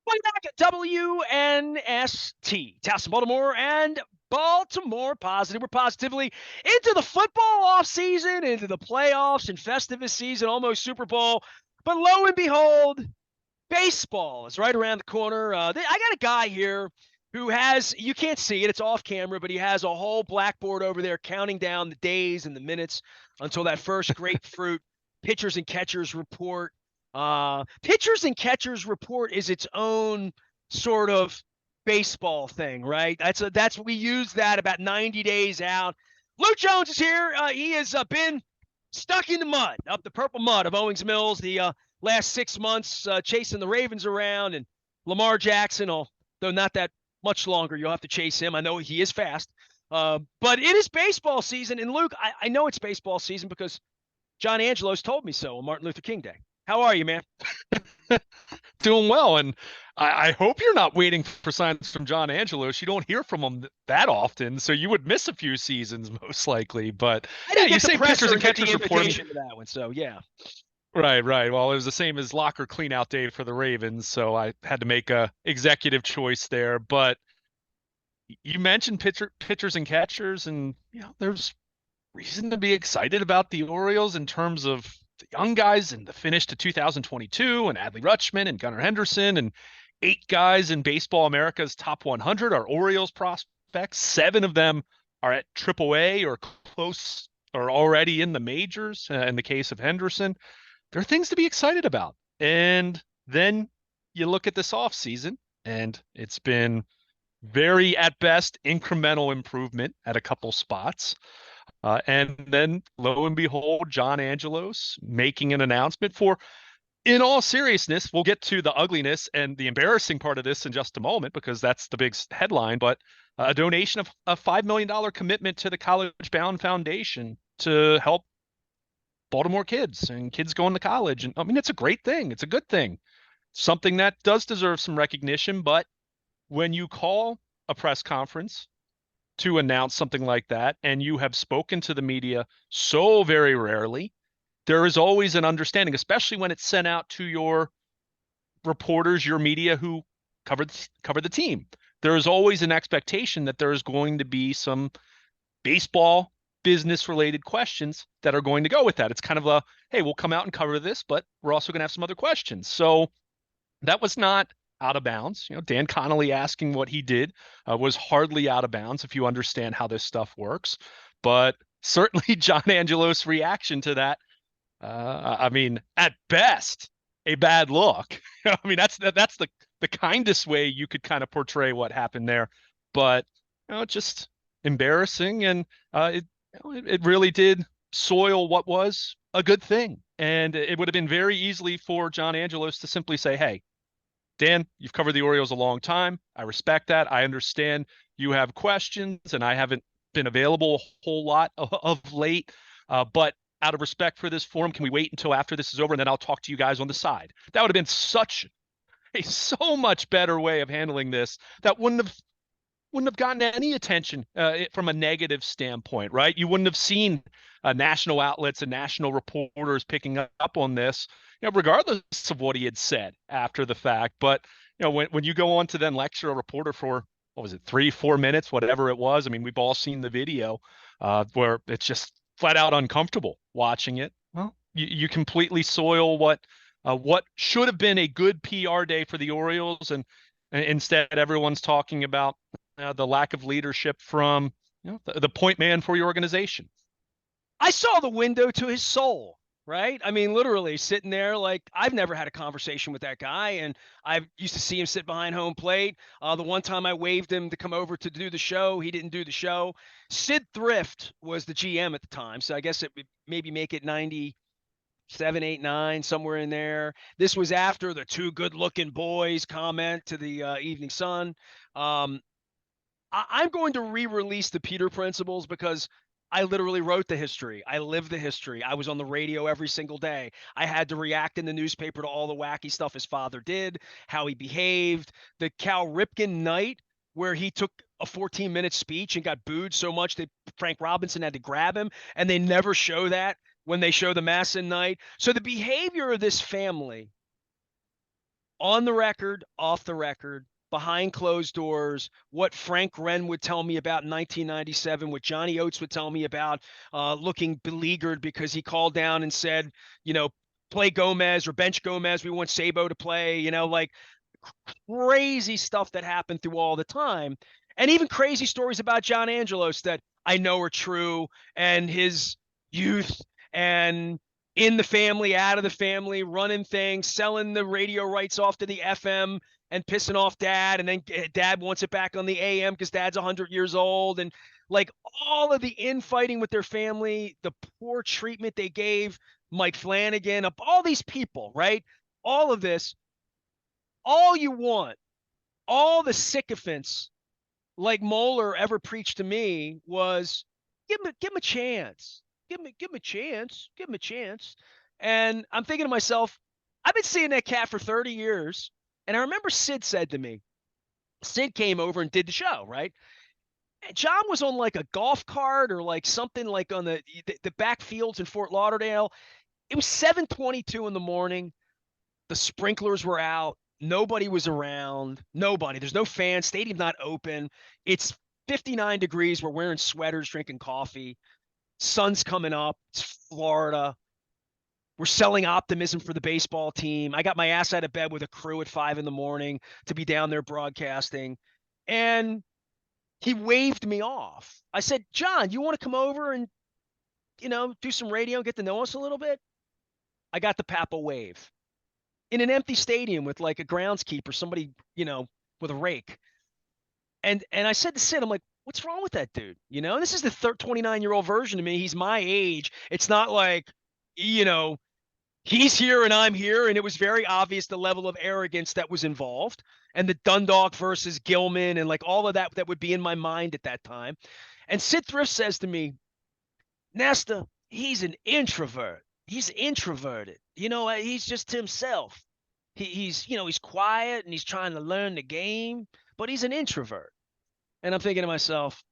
Welcome back at WNST, Towson, Baltimore, and Baltimore Positive. We're positively into the football offseason, into the playoffs and Festivus season, almost Super Bowl. But lo and behold, baseball is right around the corner. I got a guy here who has, you can't see it, it's off camera, but he has a whole blackboard over there counting down the days and the minutes until that first grapefruit pitchers and catchers report. Pitchers and catchers report is its own sort of baseball thing, right? That's we use that about 90 days out. Lou Jones is here. He has been stuck in the mud, up the purple mud of Owings Mills, the last 6 months, chasing the Ravens around, and Lamar Jackson, though not that much longer. You'll have to chase him. I know he is fast. But it is baseball season. And Luke, I know it's baseball season because John Angelos told me so on Martin Luther King Day. How are you, man? Doing well, and I hope you're not waiting for signs from John Angelos. You don't hear from him that often, so you would miss a few seasons most likely. But I yeah, didn't you get the say pitchers presser and and get the catchers reporting. invitation to that one, so yeah. Right. Well, it was the same as locker cleanout day for the Ravens, so I had to make a executive choice there. But you mentioned pitchers and catchers, and there's reason to be excited about the Orioles in terms of the young guys and the finish to 2022 and Adley Rutschman and Gunnar Henderson and 8 guys in Baseball America's top 100 are Orioles prospects. 7 of them are at AAA or close or already in the majors. In the case of Henderson, there are things to be excited about. And then you look at this offseason, and it's been very, at best, incremental improvement at a couple spots. And then, lo and behold, John Angelos making an announcement for, in all seriousness, we'll get to the ugliness and the embarrassing part of this in just a moment, because that's the big headline, but a donation of a $5 million commitment to the College Bound Foundation to help Baltimore kids and kids going to college. And I mean, it's a great thing. It's a good thing. Something that does deserve some recognition. But when you call a press conference to announce something like that, and you have spoken to the media so very rarely, there is always an understanding, especially when it's sent out to your reporters, your media who cover the team. There is always an expectation that there is going to be some baseball business related questions that are going to go with that. It's kind of a, hey, we'll come out and cover this, but we're also going to have some other questions. So that was not out of bounds. Dan Connolly asking what he did was hardly out of bounds if you understand how this stuff works. But certainly John Angelos' reaction to that, I mean, at best, a bad look. I mean, that's the kindest way you could kind of portray what happened there. But just embarrassing, and it really did soil what was a good thing. And it would have been very easily for John Angelos to simply say, hey, Dan, you've covered the Orioles a long time. I respect that. I understand you have questions, and I haven't been available a whole lot of late. But out of respect for this forum, can we wait until after this is over, and then I'll talk to you guys on the side? That would have been so much better way of handling this. That wouldn't have gotten any attention from a negative standpoint, right? You wouldn't have seen national outlets and national reporters picking up on this, regardless of what he had said after the fact. But when you go on to then lecture a reporter for, what was it, 3-4 minutes, whatever it was. I mean, we've all seen the video where it's just flat out uncomfortable watching it. Well, you completely soil what should have been a good PR day for the Orioles, and instead everyone's talking about the lack of leadership from the point man for your organization. I saw the window to his soul, right? I mean, literally sitting there, like, I've never had a conversation with that guy, and I used to see him sit behind home plate. The one time I waved him to come over to do the show, he didn't do the show. Sid Thrift was the GM at the time, so I guess it would maybe make it 97, 8, 9, somewhere in there. This was after the two good-looking boys comment to the Evening Sun. I'm going to re-release the Peter Principles because I literally wrote the history. I lived the history. I was on the radio every single day. I had to react in the newspaper to all the wacky stuff his father did, how he behaved. The Cal Ripken night where he took a 14-minute speech and got booed so much that Frank Robinson had to grab him, and they never show that when they show the Masson night. So the behavior of this family on the record, off the record, behind closed doors, what Frank Wren would tell me about in 1997, what Johnny Oates would tell me about looking beleaguered because he called down and said, play Gomez or bench Gomez. We want Sabo to play, like crazy stuff that happened through all the time. And even crazy stories about John Angelos that I know are true, and his youth and in the family, out of the family, running things, selling the radio rights off to the FM and pissing off dad. And then dad wants it back on the AM because dad's 100 years old. And like all of the infighting with their family, the poor treatment they gave Mike Flanagan, all these people, right? All of this, all you want, all the sycophants like Moeller ever preached to me was give him a chance. Give him a chance. Give him a chance. And I'm thinking to myself, I've been seeing that cat for 30 years. And I remember Sid said to me, Sid came over and did the show, right? And John was on like a golf cart or like something like on the backfields in Fort Lauderdale. It was 7:22 in the morning. The sprinklers were out. Nobody was around. Nobody. There's no fans. Stadium's not open. It's 59 degrees. We're wearing sweaters, drinking coffee. Sun's coming up. It's Florida. We're selling optimism for the baseball team. I got my ass out of bed with a crew at 5 in the morning to be down there broadcasting. And he waved me off. I said, John, you want to come over and, do some radio, get to know us a little bit? I got the Papa wave in an empty stadium with like a groundskeeper, somebody, with a rake. And I said to Sid, I'm like, what's wrong with that dude? This is the 29-year-old version of me. He's my age. It's not like, he's here and I'm here. And it was very obvious the level of arrogance that was involved and the Dundalk versus Gilman and like all of that would be in my mind at that time. And Sid Thrift says to me, Nesta, he's an introvert. He's introverted. He's just himself. He's quiet and he's trying to learn the game, but he's an introvert. And I'm thinking to myself,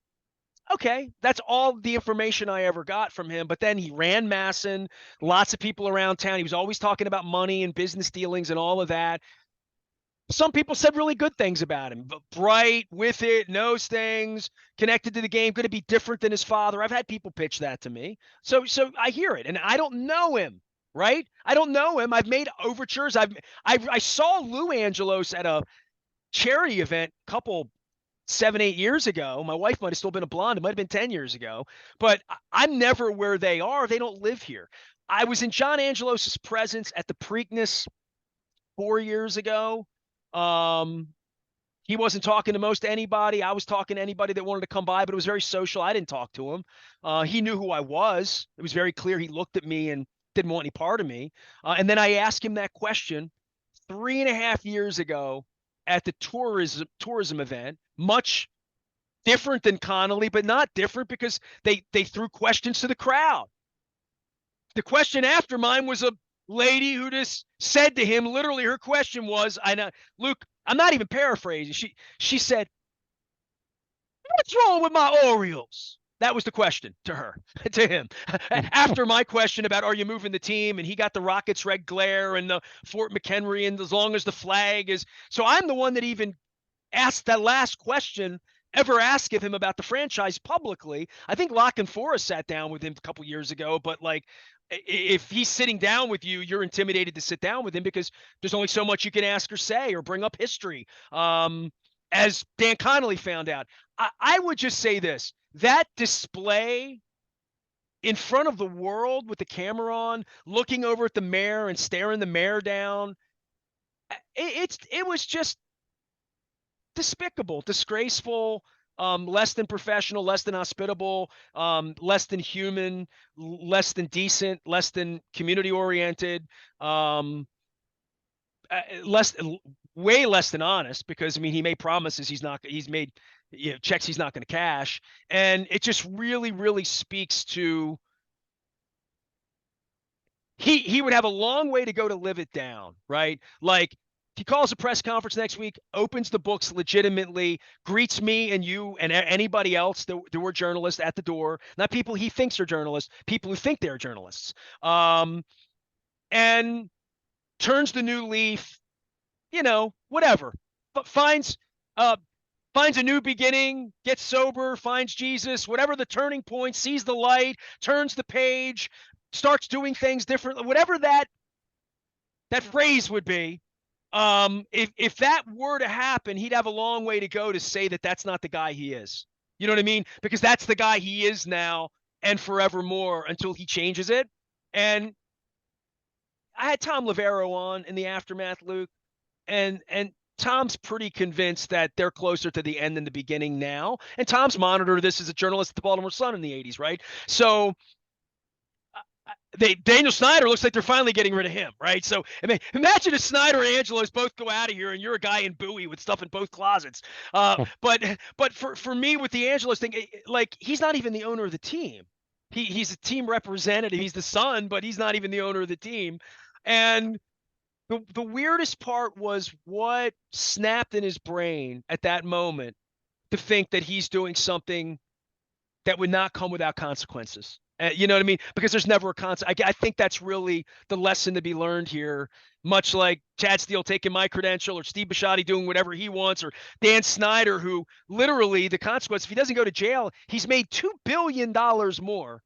okay, that's all the information I ever got from him. But then he ran Masson, lots of people around town. He was always talking about money and business dealings and all of that. Some people said really good things about him. Bright, with it, knows things, connected to the game, going to be different than his father. I've had people pitch that to me. So I hear it, and I don't know him, right? I don't know him. I've made overtures. I saw Lou Angelos at a charity event a couple 7-8 years ago. My wife might have still been a blonde. It might have been 10 years ago, but I'm never where they are. They don't live here. I was in John Angelos' presence at the Preakness 4 years ago. He wasn't talking to most anybody. I was talking to anybody that wanted to come by, but it was very social. I didn't talk to him. He knew who I was. It was very clear. He looked at me and didn't want any part of me. And then I asked him that question 3.5 years ago at the tourism event, much different than Connolly, but not different because they threw questions to the crowd. The question after mine was a lady who just said to him, literally her question was, Luke, I'm not even paraphrasing. She said, what's wrong with my Orioles? That was the question to her, to him. After my question about, are you moving the team? And he got the Rockets red glare and the Fort McHenry and as long as the flag is. So I'm the one that even asked that last question, ever asked of him about the franchise publicly. I think Locke and Forrest sat down with him a couple years ago, but like, if he's sitting down with you, you're intimidated to sit down with him because there's only so much you can ask or say or bring up history. As Dan Connolly found out, I would just say this, that display in front of the world with the camera on, looking over at the mayor and staring the mayor down, it was just despicable, disgraceful, less than professional, less than hospitable, less than human, less than decent, less than community oriented, way less than honest, because I mean, he made promises he's made checks he's not going to cash. And it just really, really speaks to, he would have a long way to go to live it down, right? Like, he calls a press conference next week, opens the books legitimately, greets me and you and anybody else that were journalists at the door, not people he thinks are journalists, people who think they're journalists, and turns the new leaf, whatever. But finds a new beginning, gets sober, finds Jesus, whatever the turning point, sees the light, turns the page, starts doing things differently, whatever that phrase would be. If that were to happen, he'd have a long way to go to say that that's not the guy he is. You know what I mean? Because that's the guy he is now and forevermore until he changes it. And I had Tom Lavero on in the aftermath, Luke, and Tom's pretty convinced that they're closer to the end than the beginning now. And Tom's monitored this as a journalist at the Baltimore Sun in the 80s, right? So Daniel Snyder looks like they're finally getting rid of him, right? So I mean, imagine if Snyder and Angelos both go out of here, and you're a guy in Bowie with stuff in both closets. But for me with the Angelos thing, like he's not even the owner of the team. He's a team representative. He's the son, but he's not even the owner of the team. And the weirdest part was what snapped in his brain at that moment to think that he's doing something that would not come without consequences. You know what I mean? Because there's never a consequence. I think that's really the lesson to be learned here. Much like Chad Steele taking my credential, or Steve Bisciotti doing whatever he wants, or Dan Snyder, who literally the consequence, if he doesn't go to jail, he's made $2 billion more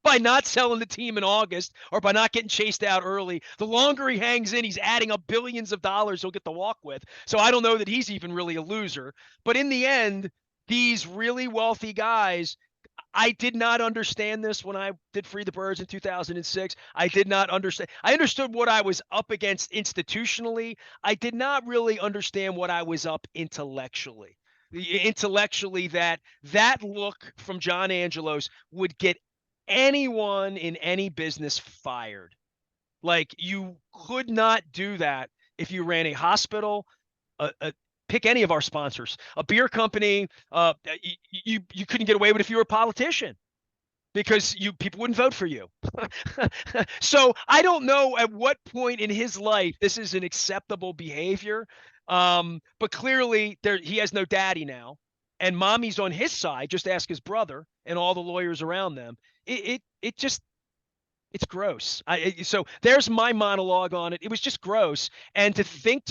by not selling the team in August or by not getting chased out early. The longer he hangs in, he's adding up billions of dollars he'll get to walk with. So I don't know that he's even really a loser. But in the end, these really wealthy guys, I did not understand this when I did Free the Birds in 2006. I did not understand. I understood what I was up against institutionally. I did not really understand what I was up intellectually. Intellectually, that look from John Angelos would get anyone in any business fired. Like, you could not do that if you ran a hospital, pick any of our sponsors, a beer company. You couldn't get away with it if you were a politician, because people wouldn't vote for you. So I don't know at what point in his life this is an acceptable behavior. But clearly he has no daddy now, and mommy's on his side. Just ask his brother and all the lawyers around them. It just, it's gross. So there's my monologue on it. It was just gross. And to think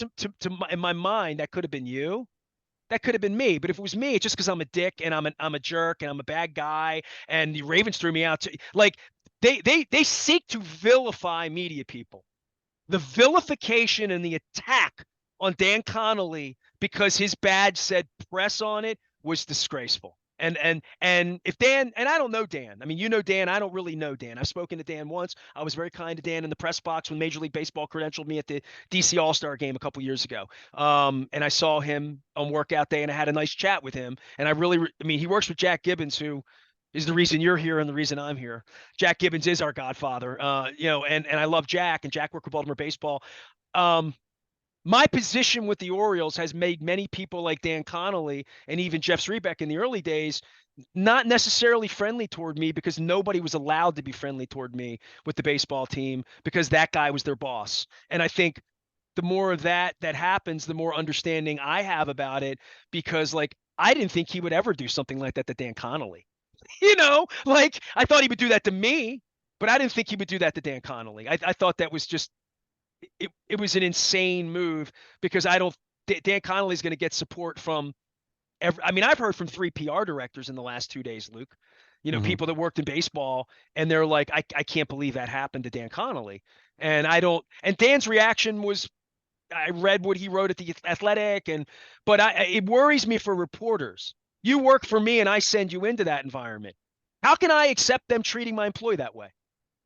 in my mind, that could have been you. That could have been me. But if it was me, it's just because I'm a dick and I'm a jerk and I'm a bad guy and the Ravens threw me out. Like, they seek to vilify media people. The vilification and the attack on Dan Connolly because his badge said press on it was disgraceful. And if Dan, and I don't know Dan. I mean, you know Dan. I don't really know Dan. I've spoken to Dan once. I was very kind to Dan in the press box when Major League Baseball credentialed me at the DC All-Star game a couple years ago. And I saw him on workout day, and I had a nice chat with him. And I mean, he works with Jack Gibbons, who is the reason you're here and the reason I'm here. Jack Gibbons is our godfather. And I love Jack, and Jack worked with Baltimore baseball. My position with the Orioles has made many people like Dan Connolly and even Jeff Zrebeck in the early days not necessarily friendly toward me, because nobody was allowed to be friendly toward me with the baseball team because that guy was their boss. And I think the more of that happens, the more understanding I have about it, because, like, I didn't think he would ever do something like that to Dan Connolly. Like, I thought he would do that to me, but I didn't think he would do that to Dan Connolly. I thought that was just, it was an insane move, because Dan Connolly's going to get support from I mean, I've heard from 3 PR directors in the last 2 days, Luke, people that worked in baseball, and they're like, I can't believe that happened to Dan Connolly. And Dan's reaction was, I read what he wrote at the Athletic, but it worries me for reporters. You work for me and I send you into that environment. How can I accept them treating my employee that way?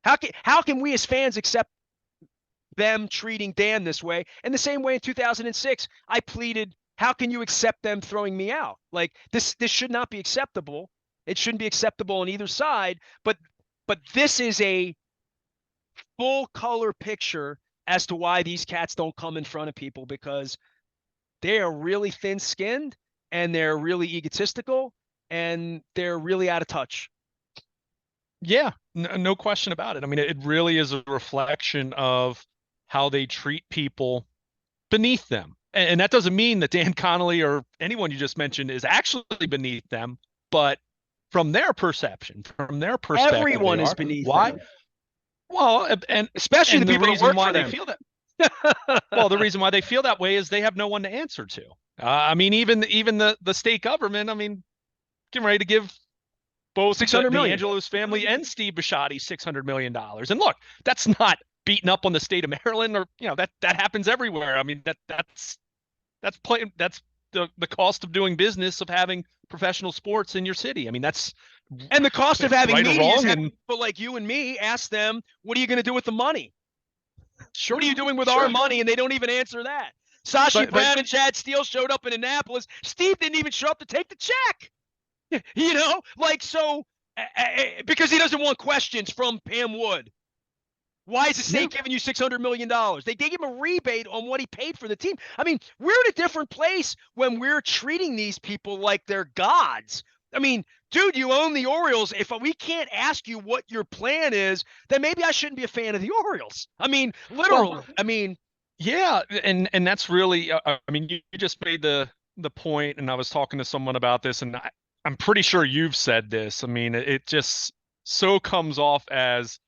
How can we as fans accept them treating Dan this way? And the same way in 2006, I pleaded, how can you accept them throwing me out? Like, this should not be acceptable. It shouldn't be acceptable on either side. But this is a full color picture as to why these cats don't come in front of people, because they are really thin skinned and they're really egotistical and they're really out of touch. Yeah, no question about it. I mean, it really is a reflection of how they treat people beneath them. And that doesn't mean that Dan Connolly or anyone you just mentioned is actually beneath them, but from their perception, from their perspective, everyone is beneath why? them. Well, and especially and the people reason that work why for they them. feel that. Well, the reason why they feel that way is they have no one to answer to. I mean, even the state government. I mean, getting ready to give both 600 the million. Angelos family and Steve Bisciotti $600 million. And look, that's not beating up on the state of Maryland, or that happens everywhere. I mean, that's the cost of doing business, of having professional sports in your city. I mean, that's And the cost of having right or media is wrong. having And people like you and me ask them, what are you going to do with the money? What sure, are you doing with our sure. money? And they don't even answer that. Sashi But Brown and Chad Steele showed up in Annapolis. Steve didn't even show up to take the check. Like, so, because he doesn't want questions from Pam Wood. Why is the yeah, state giving you $600 million? They gave him a rebate on what he paid for the team. I mean, we're in a different place when we're treating these people like they're gods. I mean, dude, you own the Orioles. If we can't ask you what your plan is, then maybe I shouldn't be a fan of the Orioles. I mean, well, literally. I mean, yeah, and that's really. I mean, you just made the point, and I was talking to someone about this, and I'm pretty sure you've said this. I mean, it just so comes off as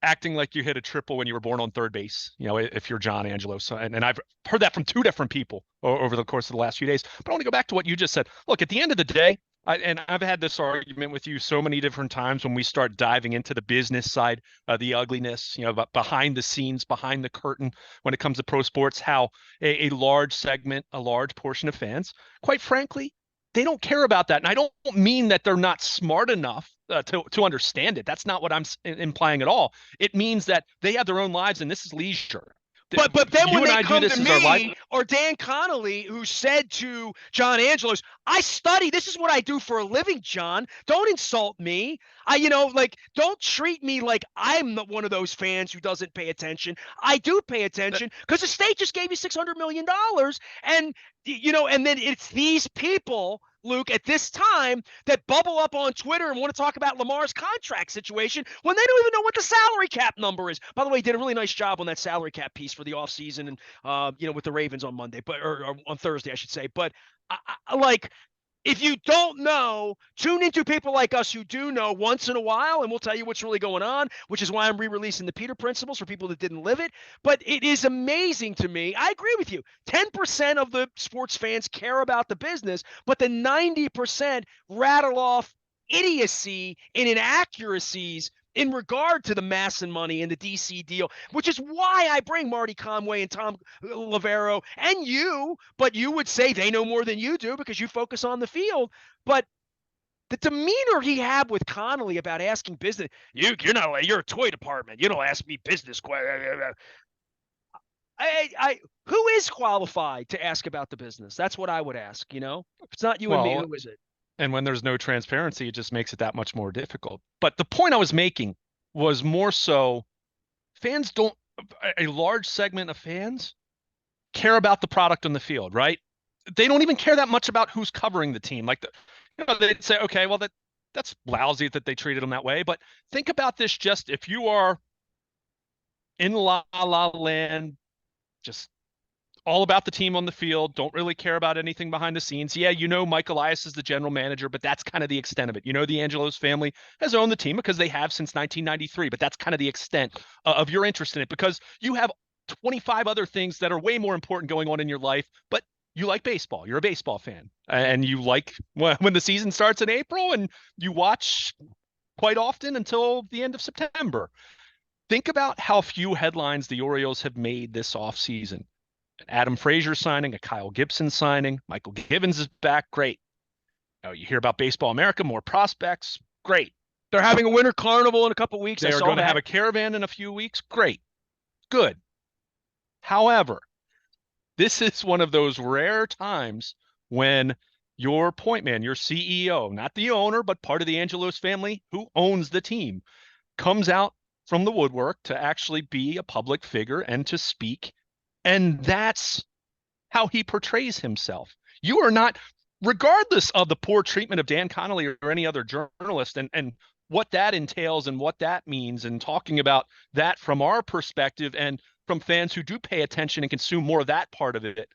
acting like you hit a triple when you were born on third base, if you're John Angelos. And I've heard that from two different people over the course of the last few days. But I want to go back to what you just said. Look, at the end of the day, and I've had this argument with you so many different times when we start diving into the business side, the ugliness, behind the scenes, behind the curtain when it comes to pro sports, how a large segment, a large portion of fans, quite frankly, they don't care about that. And I don't mean that they're not smart enough to understand it. That's not what I'm implying at all. It means that they have their own lives, and this is leisure. but then You when and they I do come to this as our life. me or Dan Connolly, who said to John Angelos, I study. This is what I do for a living, John. Don't insult me. Like, don't treat me like I'm one of those fans who doesn't pay attention. I do pay attention because the state just gave you $600 million. And, and then it's these people, Luke, at this time that bubble up on Twitter and want to talk about Lamar's contract situation when they don't even know what the salary cap number is. By the way, he did a really nice job on that salary cap piece for the offseason and, with the Ravens on Monday, or on Thursday, I should say. But like, if you don't know, tune into people like us who do know once in a while, and we'll tell you what's really going on, which is why I'm re-releasing the Peter Principles for people that didn't live it. But it is amazing to me. I agree with you. 10% of the sports fans care about the business, but the 90% rattle off idiocy and inaccuracies in regard to the mass and money and the DC deal, which is why I bring Marty Conway and Tom Lavero and you, but you would say they know more than you do because you focus on the field. But the demeanor he had with Connolly about asking business, you're a toy department. You don't ask me business questions. Who is qualified to ask about the business? That's what I would ask. If it's not you and me, Well, who is it? and when there's no transparency, it just makes it that much more difficult. But the point I was making was more so fans don't, a large segment of fans care about the product on the field, right? They don't even care that much about who's covering the team. Like, they'd say, okay, well, that's lousy that they treated them that way. But think about this: just if you are in La La Land, just all about the team on the field, don't really care about anything behind the scenes. Yeah, Mike Elias is the general manager, but that's kind of the extent of it. The Angelos family has owned the team because they have since 1993, but that's kind of the extent of your interest in it, because you have 25 other things that are way more important going on in your life, but you like baseball. You're a baseball fan, and you like when the season starts in April, and you watch quite often until the end of September. Think about how few headlines the Orioles have made this offseason. Adam Frazier signing, a Kyle Gibson signing, Michael Givens is back. Great. You hear about Baseball America, more prospects. Great. They're having a winter carnival in a couple of weeks. They are going to have a caravan in a few weeks. Great. Good. However, this is one of those rare times when your point man, your CEO, not the owner, but part of the Angelos family who owns the team, comes out from the woodwork to actually be a public figure and to speak. And that's how he portrays himself. You are not, regardless of the poor treatment of Dan Connolly or any other journalist, and what that entails and what that means, and talking about that from our perspective and from fans who do pay attention and consume more of that part of it,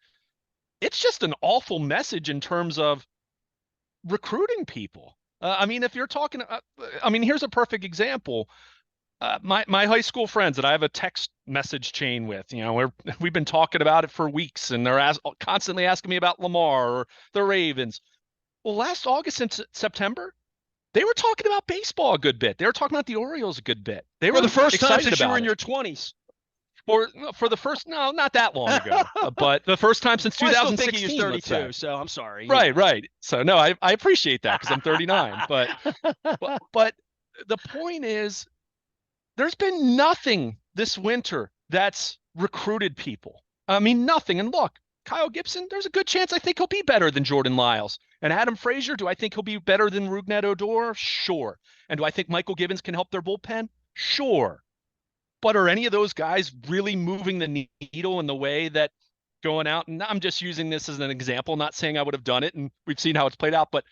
it's just an awful message in terms of recruiting people. I mean, if you're talking, I mean, here's a perfect example. My high school friends that I have a text message chain with, we've been talking about it for weeks, and they're constantly asking me about Lamar or the Ravens. Well, last August and September, they were talking about baseball a good bit. They were talking about the Orioles a good bit. They For the were first time excited since you were about in it. your 20s. For the first, no, not that long ago, but the first time since Well, I still think he's 2016, let's say. 32, so I'm sorry. Right, right. So no, I appreciate that because I'm 39. But the point is, there's been nothing this winter that's recruited people. I mean, nothing. And look, Kyle Gibson, there's a good chance I think he'll be better than Jordan Lyles. And Adam Frazier, do I think he'll be better than Rougned Odor? Sure. And do I think Michael Gibbons can help their bullpen? Sure. But are any of those guys really moving the needle in the way that going out? And I'm just using this as an example, not saying I would have done it, and we've seen how it's played out. But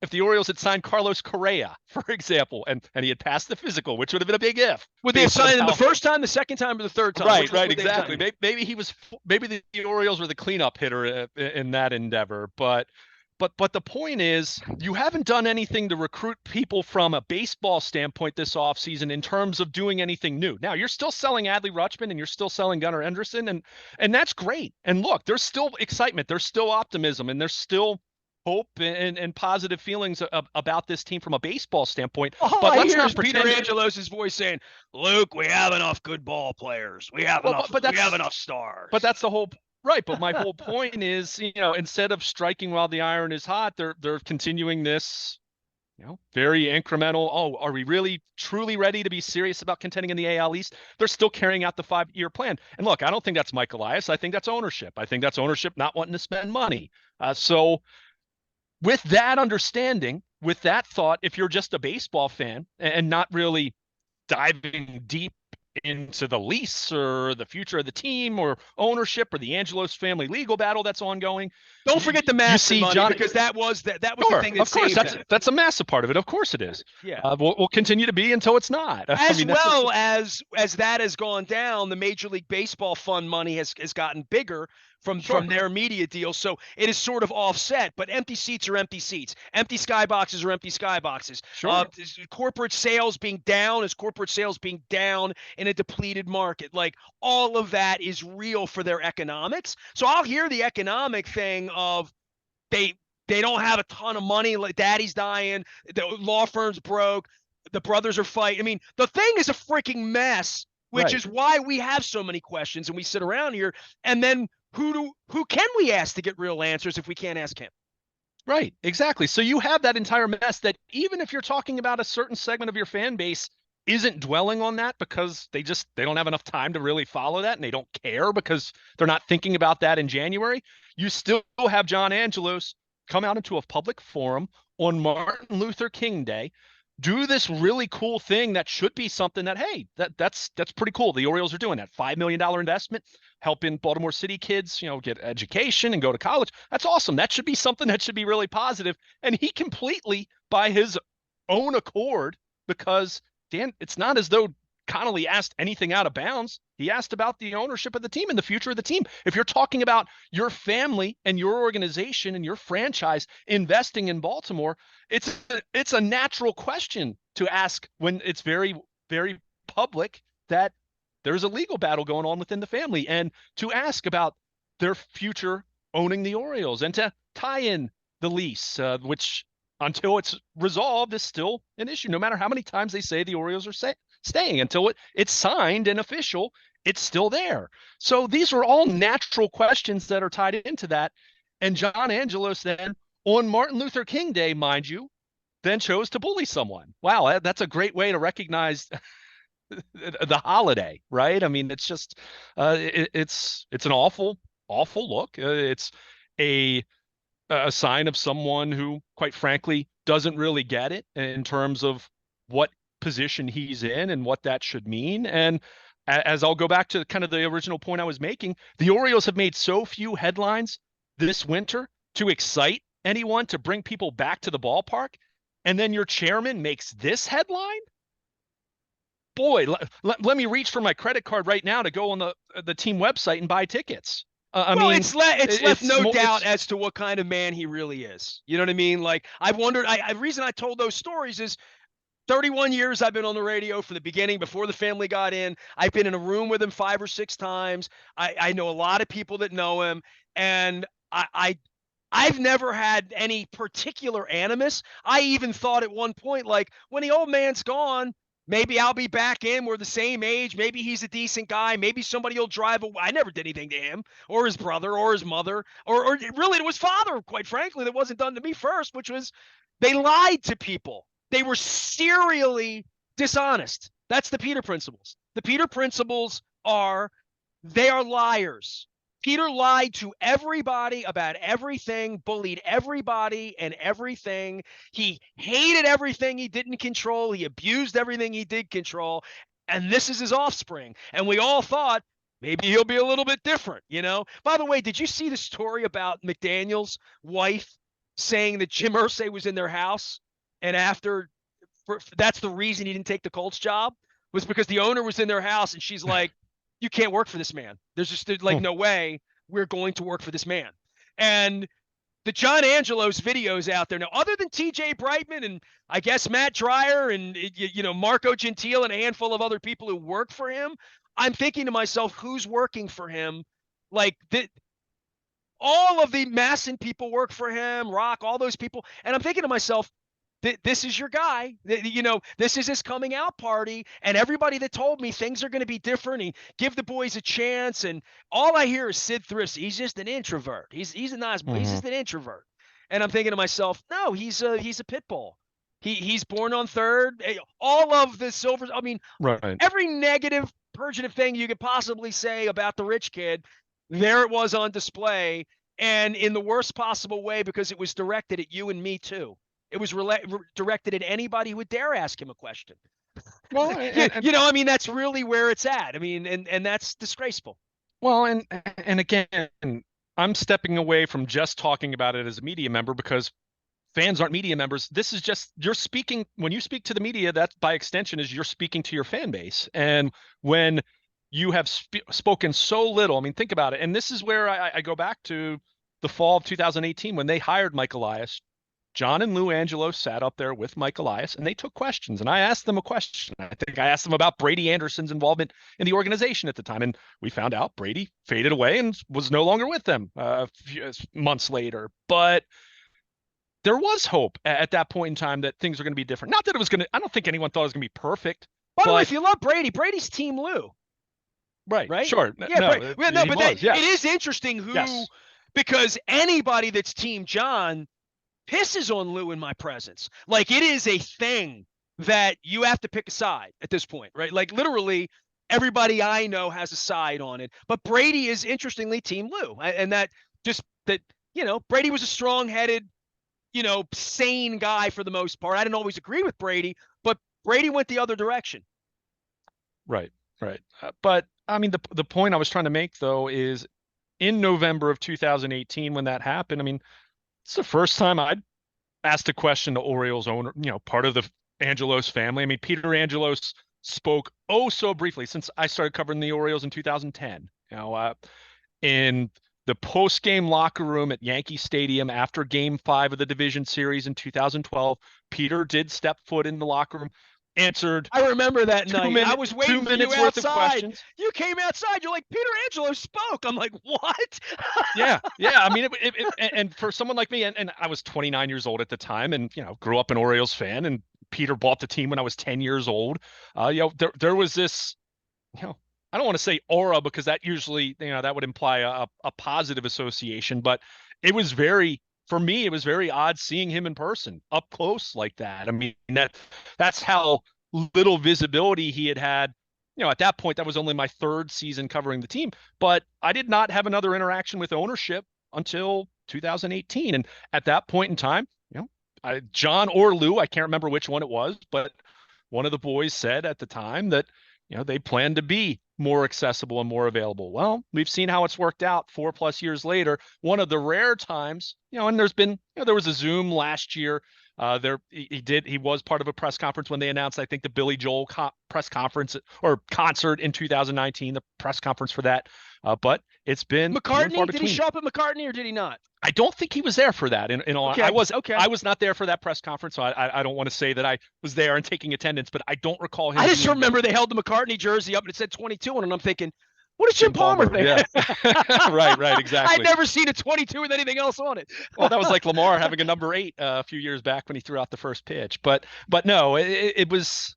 if the Orioles had signed Carlos Correa, for example, and he had passed the physical, which would have been a big if. Would they have signed him the first time, the second time, or the third time? Right, exactly. Maybe the Orioles were the cleanup hitter in that endeavor, but the point is, you haven't done anything to recruit people from a baseball standpoint this offseason in terms of doing anything new. Now, you're still selling Adley Rutschman and you're still selling Gunnar Henderson, and that's great. And look, there's still excitement, there's still optimism, and there's still hope and positive feelings about this team from a baseball standpoint. But let's not pretend Peter Angelos' voice saying, "Luke, we have enough good ball players. We have enough stars." But that's the whole right. But my whole point is, instead of striking while the iron is hot, they're continuing this, very incremental. Oh, are we really truly ready to be serious about contending in the AL East? They're still carrying out the 5-year plan. And look, I don't think that's Mike Elias. I think that's ownership. I think that's ownership not wanting to spend money. So with that understanding, with that thought, if you're just a baseball fan and not really diving deep into the lease or the future of the team or ownership or the Angelos family legal battle that's ongoing. Don't forget the massive money, because that was the thing that saved them. That's a massive part of it. Of course it is. Yeah. We'll continue to be until it's not. As that has gone down, the Major League Baseball fund money has gotten bigger from their media deals. So it is sort of offset, but empty seats are empty seats. Empty skyboxes are empty skyboxes. Sure. Corporate sales being down in a depleted market. Like, all of that is real for their economics. So I'll hear the economic thing of they don't have a ton of money. Like, daddy's dying. The law firm's broke. The brothers are fighting. I mean, the thing is a freaking mess, which is why we have so many questions and we sit around here. And then who can we ask to get real answers if we can't ask him? Right, exactly. So you have that entire mess that even if you're talking about a certain segment of your fan base isn't dwelling on that because they don't have enough time to really follow that, and they don't care because they're not thinking about that in January, you still have John Angelos come out into a public forum on Martin Luther King Day, do this really cool thing that should be something that, hey, that's pretty cool. The Orioles are doing that $5 million investment, helping Baltimore City kids, get education and go to college. That's awesome. That should be something that should be really positive. And he completely, by his own accord, because Dan, it's not as though Connolly asked anything out of bounds. He asked about the ownership of the team and the future of the team. If you're talking about your family and your organization and your franchise investing in Baltimore, it's a natural question to ask when it's very, very public that there's a legal battle going on within the family, and to ask about their future owning the Orioles and to tie in the lease, which until it's resolved is still an issue. No matter how many times they say the Orioles are staying, until it's signed and official, it's still there. So these are all natural questions that are tied into that. And John Angelos then, on Martin Luther King Day, mind you, then chose to bully someone. Wow, that's a great way to recognize the holiday, right? I mean, it's just it's an awful look. It's a sign of someone who, quite frankly, doesn't really get it in terms of what position he's in and what that should mean. And as I'll go back to kind of the original point I was making, the Orioles have made so few headlines this winter to excite anyone, to bring people back to the ballpark. And then your chairman makes this headline? Boy, let me reach for my credit card right now to go on the team website and buy tickets. I mean, it's left no doubt as to what kind of man he really is. You know what I mean? Like, I've wondered. The reason I told those stories is 31 years I've been on the radio from the beginning, before the family got in. I've been in a room with him 5 or 6 times. I know a lot of people that know him, and I've never had any particular animus. I even thought at one point, like, when the old man's gone, maybe I'll be back in. We're the same age. Maybe he's a decent guy. Maybe somebody will drive away. I never did anything to him or his brother or his mother or really to his father, quite frankly, that wasn't done to me first, which was they lied to people. They were serially dishonest. That's the Peter principles. The Peter principles are they are liars. Peter lied to everybody about everything, bullied everybody and everything. He hated everything he didn't control. He abused everything he did control. And this is his offspring. And we all thought maybe he'll be a little bit different, you know? By the way, did you see the story about McDaniel's wife saying that Jim Irsay was in their house? And that's the reason he didn't take the Colts job, was because the owner was in their house and she's like, you can't work for this man. There's just like no way we're going to work for this man. And the John Angelos videos out there now, other than TJ Brightman and I guess Matt Dreyer and Marco Gentile and a handful of other people who work for him, I'm thinking to myself, who's working for him? Like all of the Masson people work for him, Rock, all those people, and I'm thinking to myself, this is your guy. This is his coming out party. And everybody that told me things are going to be different, give the boys a chance. And all I hear is Sid Thrifts. He's just an introvert. He's a nice, he's just an introvert. And I'm thinking to myself, no, he's a pit bull. He's born on third. All of the silvers. I mean, Right. every negative, purgative thing you could possibly say about the rich kid, there it was on display, and in the worst possible way, because it was directed at you and me too. It was directed at anybody who would dare ask him a question. Well, I mean, that's really where it's at. I mean, and that's disgraceful. Well, and again, I'm stepping away from just talking about it as a media member, because fans aren't media members. This is just, you're speaking, when you speak to the media, that by extension is you're speaking to your fan base. And when you have spoken so little, I mean, think about it. And this is where I go back to the fall of 2018 when they hired Mike Elias. John and Lou Angelos sat up there with Mike Elias and they took questions. And I asked them a question. I think I asked them about Brady Anderson's involvement in the organization at the time. And we found out Brady faded away and was no longer with them a few months later. But there was hope at that point in time that things were going to be different. Not that it was going to, I don't think anyone thought it was going to be perfect. By the way, if you love Brady, Brady's Team Lou. Right? Sure. Yeah, no, it is interesting because anybody that's Team John pisses on Lou in my presence. Like, it is a thing that you have to pick a side at this point, right? Like, literally everybody I know has a side on it. But Brady is interestingly Team Lou. And Brady was a strong-headed, sane guy for the most part. I didn't always agree with Brady, but Brady went the other direction. Right. But I mean, the point I was trying to make, though, is in November of 2018, when that happened, I mean, it's the first time I'd asked a question to Orioles owner, part of the Angelos family. I mean, Peter Angelos spoke so briefly since I started covering the Orioles in 2010. In the post-game locker room at Yankee Stadium after Game 5 of the Division Series in 2012, Peter did step foot in the locker room. Answered. I remember that night. I was waiting 2 for minutes you worth outside. Of questions. You came outside. You're like, Peter Angelos spoke. I'm like, what? Yeah. I mean, and for someone like me, and I was 29 years old at the time, and grew up an Orioles fan, and Peter bought the team when I was 10 years old. There was this, I don't want to say aura, because that usually, that would imply a positive association, but it was for me, it was very odd seeing him in person up close like that. I mean, that's how little visibility he had. At that point, that was only my third season covering the team, but I did not have another interaction with ownership until 2018. And at that point in time, John or Lou, I can't remember which one it was, but one of the boys said at the time that, they plan to be more accessible and more available. Well, we've seen how it's worked out 4+ years later. One of the rare times, and there's been there was a Zoom last year. He was part of a press conference when they announced, I think, the Billy Joel press conference or concert in 2019, the press conference for that. But it's been few and far McCartney, did he between. show up at McCartney or did he not? I don't think he was there for that. In all, Okay, okay. I was not there for that press conference, so I don't want to say that I was there and taking attendance, but I don't recall I him just being remember they held the McCartney jersey up and it said 22 on it, and I'm thinking, what does Jim Jim Palmer Palmer. think? Yeah, right, I'd exactly. never seen a 22 with anything else on it. Well, that was like Lamar having a number 8 a few years back when he threw out the first pitch. But no, it was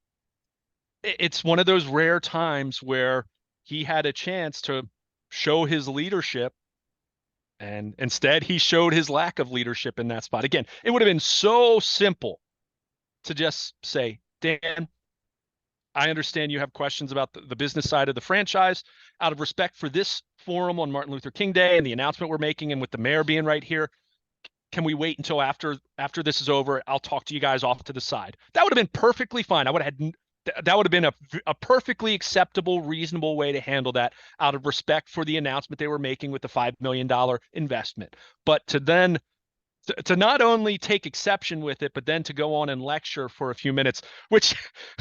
it's one of those rare times where he had a chance to show his leadership, and instead he showed his lack of leadership in that spot. Again, it would have been so simple to just say, Dan, I understand you have questions about the business side of the franchise. Out of respect for this forum on Martin Luther King Day and the announcement we're making, and with the mayor being right here, can we wait until after this is over? I'll talk to you guys off to the side. That would have been perfectly fine. I would have had that would have been a perfectly acceptable, reasonable way to handle that out of respect for the announcement they were making with the $5 million investment. But to not only take exception with it, but then to go on and lecture for a few minutes, which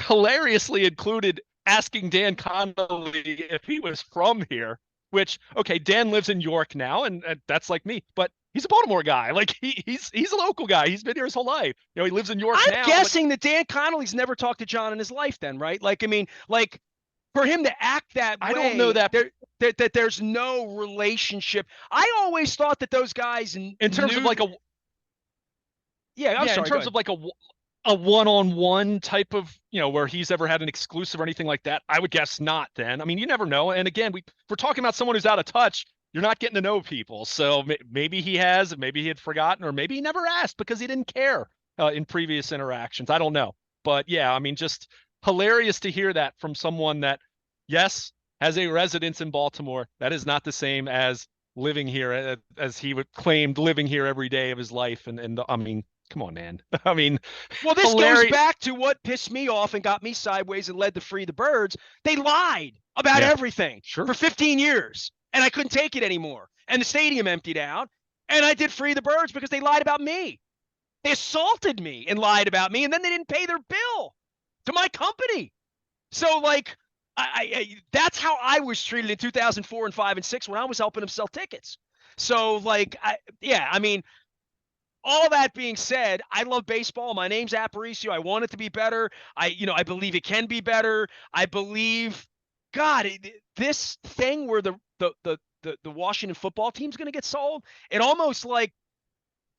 hilariously included asking Dan Connolly if he was from here, which, okay, Dan lives in York now, and that's like me, but he's a Baltimore guy. Like he's a local guy. He's been here his whole life. He lives in York I'm now. guessing that Dan Connolly's never talked to John in his life then, right? Like, I mean, like for him to act that way, I don't know that that there's no relationship. I always thought that those guys in terms of knew, like a yeah, I'm yeah, in sorry, go terms ahead. of like a one-on-one type of, where he's ever had an exclusive or anything like that, I would guess not then. I mean, you never know. And again, we're talking about someone who's out of touch. You're not getting to know people. So maybe he has, maybe he had forgotten, or maybe he never asked because he didn't care in previous interactions. I don't know. But yeah, I mean, just hilarious to hear that from someone that, yes, has a residence in Baltimore. That is not the same as living here, as he would claimed living here every day of his life. And I mean, come on, man. I mean, Well, this goes hilarious. back to what pissed me off and got me sideways and led to Free the Birds. They lied about Yeah, everything sure. for 15 years, and I couldn't take it anymore. And the stadium emptied out, and I did Free the Birds because they lied about me. They assaulted me and lied about me, and then they didn't pay their bill to my company. So, like, that's how I was treated in 2004 and 5 and 6 when I was helping them sell tickets. So, like, yeah, I mean, all that being said, I love baseball. My name's Aparicio. I want it to be better. I believe it can be better. I believe, God, this thing where the Washington football team's going to get sold, it almost like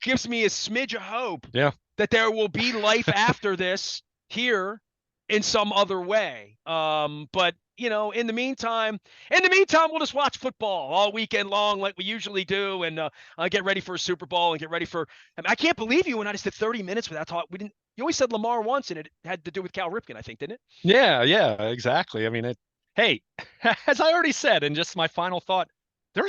gives me a smidge of hope Yeah. that there will be life after this here in some other way. But in the meantime, we'll just watch football all weekend long like we usually do, and get ready for a Super Bowl and get ready for. I mean, I can't believe you when I just did 30 minutes without talk. We didn't. You always said Lamar once, and it had to do with Cal Ripken, I think, didn't it? Yeah, exactly. I mean, hey, as I already said, and just my final thought, there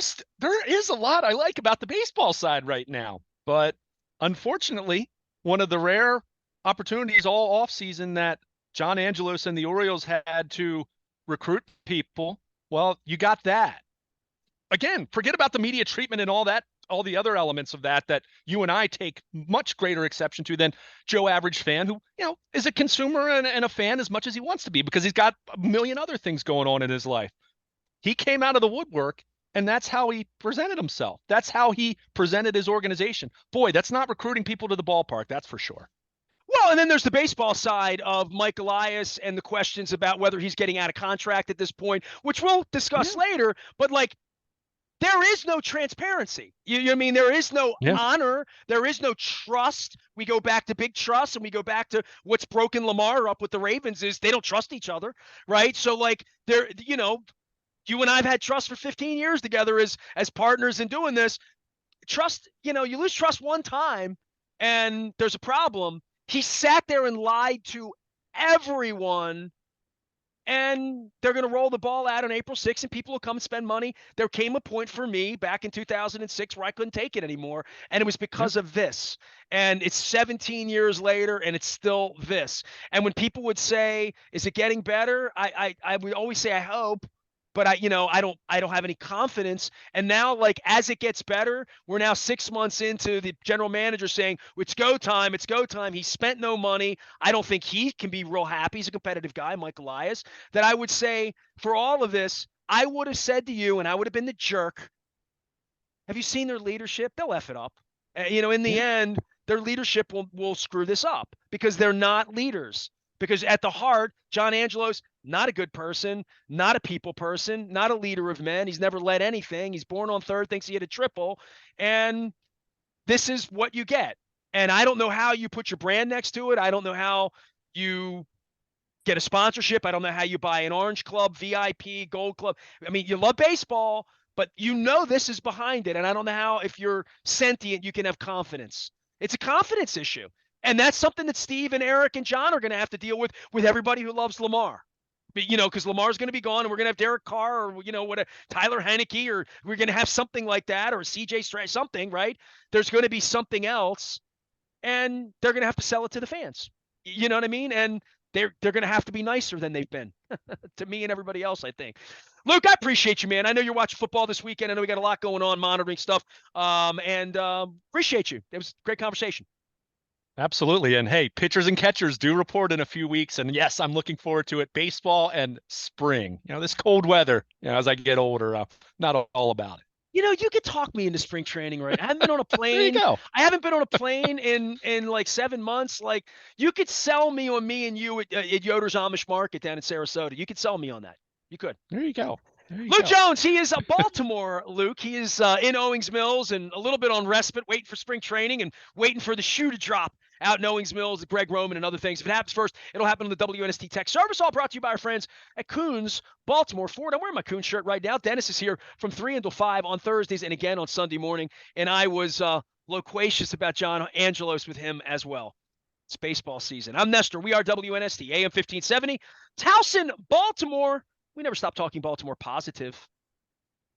is a lot I like about the baseball side right now. But unfortunately, one of the rare opportunities all offseason that John Angelos and the Orioles had to recruit people, well, you got that. Again, forget about the media treatment and all that, all the other elements of that you and I take much greater exception to than Joe average fan who, is a consumer and a fan as much as he wants to be because he's got a million other things going on in his life. He came out of the woodwork, and that's how he presented himself. That's how he presented his organization. Boy, that's not recruiting people to the ballpark, that's for sure. Well, and then there's the baseball side of Mike Elias and the questions about whether he's getting out of contract at this point, which we'll discuss Yeah. later. But like, there is no transparency. You know what I mean? There is no Yeah. honor. There is no trust. We go back to big trust, and we go back to what's broken Lamar up with the Ravens is they don't trust each other, right? So like you and I've had trust for 15 years together as partners in doing this. Trust, you lose trust one time and there's a problem. He sat there and lied to everyone, and they're going to roll the ball out on April 6th, and people will come and spend money. There came a point for me back in 2006 where I couldn't take it anymore, and it was Yeah. because of this. And it's 17 years later, and it's still this. And when people would say, is it getting better? I would always say, I hope. but I don't have any confidence. And now, like, as it gets better, we're now 6 months into the general manager saying it's go time, it's go time. He spent no money. I don't think he can be real happy. He's a competitive guy, Mike Elias. That I would say for all of this, I would have said to you, and I would have been the jerk. Have you seen their leadership? They'll F it up. In the end, their leadership will screw this up because they're not leaders. Because at the heart, John Angelos, not a good person, not a people person, not a leader of men. He's never led anything. He's born on third, thinks he had a triple. And this is what you get. And I don't know how you put your brand next to it. I don't know how you get a sponsorship. I don't know how you buy an Orange Club, VIP, Gold Club. I mean, you love baseball, but this is behind it. And I don't know how, if you're sentient, you can have confidence. It's a confidence issue. And that's something that Steve and Eric and John are going to have to deal with everybody who loves Lamar. Because Lamar's going to be gone, and we're going to have Derek Carr, or what, Tyler Heineke, or we're going to have something like that, or CJ Stroud, something, right? There's going to be something else, and they're going to have to sell it to the fans. You know what I mean? And they're going to have to be nicer than they've been to me and everybody else, I think. Luke, I appreciate you, man. I know you're watching football this weekend. I know we got a lot going on, monitoring stuff, and appreciate you. It was a great conversation. Absolutely. And hey, pitchers and catchers do report in a few weeks. And yes, I'm looking forward to it. Baseball and spring. This cold weather, as I get older, not all about it. You could talk me into spring training, right? I haven't been on a plane. There you go. I haven't been on a plane in like 7 months. Like, you could sell me on me and you at Yoder's Amish Market down in Sarasota. You could sell me on that. You could. There you go. Luke Jones, he is Baltimore, Luke. He is in Owings Mills and a little bit on respite, waiting for spring training and waiting for the shoe to drop out in Owings Mills, Greg Roman and other things. If it happens first, it'll happen on the WNST Tech Service. All brought to you by our friends at Coons Baltimore Ford. I'm wearing my Coons shirt right now. Dennis is here from 3 until 5 on Thursdays and again on Sunday morning. And I was loquacious about John Angelos with him as well. It's baseball season. I'm Nestor. We are WNST, AM 1570. Towson, Baltimore. We never stop talking Baltimore positive.